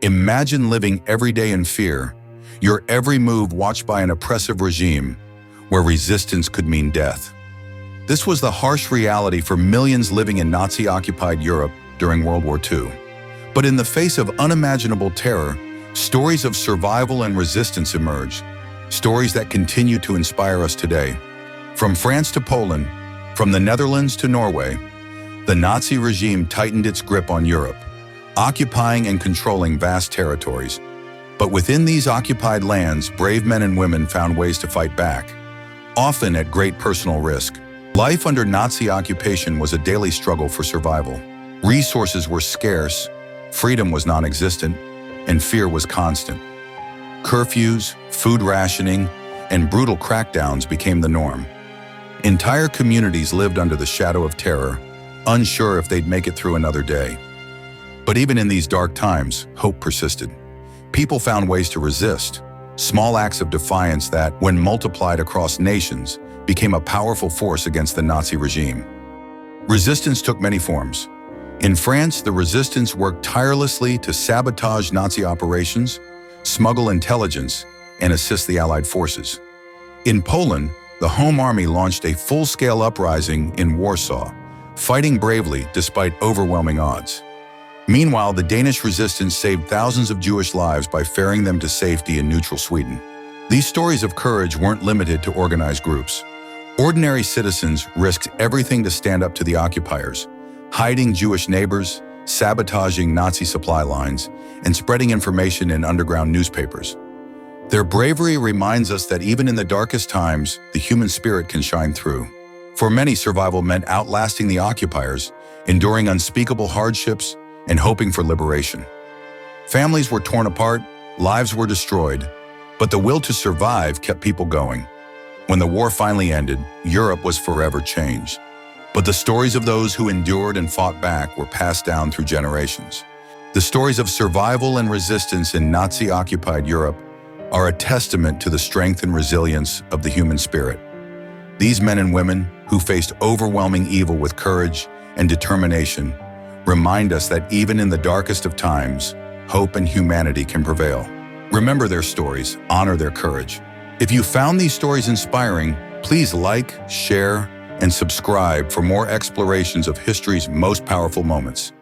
Imagine living every day in fear, your every move watched by an oppressive regime where resistance could mean death. This was the harsh reality for millions living in Nazi-occupied Europe during World War II. But in the face of unimaginable terror, stories of survival and resistance emerged, stories that continue to inspire us today. From France to Poland, from the Netherlands to Norway, the Nazi regime tightened its grip on Europe, occupying and controlling vast territories. But within these occupied lands, brave men and women found ways to fight back, often at great personal risk. Life under Nazi occupation was a daily struggle for survival. Resources were scarce, freedom was non-existent, and fear was constant. Curfews, food rationing, and brutal crackdowns became the norm. Entire communities lived under the shadow of terror, unsure if they'd make it through another day. But even in these dark times, hope persisted. People found ways to resist, small acts of defiance that, when multiplied across nations, became a powerful force against the Nazi regime. Resistance took many forms. In France, the resistance worked tirelessly to sabotage Nazi operations, smuggle intelligence, and assist the Allied forces. In Poland, the Home Army launched a full-scale uprising in Warsaw, fighting bravely despite overwhelming odds. Meanwhile, the Danish resistance saved thousands of Jewish lives by ferrying them to safety in neutral Sweden. These stories of courage weren't limited to organized groups. Ordinary citizens risked everything to stand up to the occupiers, hiding Jewish neighbors, sabotaging Nazi supply lines, and spreading information in underground newspapers. Their bravery reminds us that even in the darkest times, the human spirit can shine through. For many, survival meant outlasting the occupiers, enduring unspeakable hardships, and hoping for liberation. Families were torn apart, lives were destroyed, but the will to survive kept people going. When the war finally ended, Europe was forever changed. But the stories of those who endured and fought back were passed down through generations. The stories of survival and resistance in Nazi-occupied Europe are a testament to the strength and resilience of the human spirit. These men and women, who faced overwhelming evil with courage and determination, remind us that even in the darkest of times, hope and humanity can prevail. Remember their stories, honor their courage. If you found these stories inspiring, please like, share, and subscribe for more explorations of history's most powerful moments.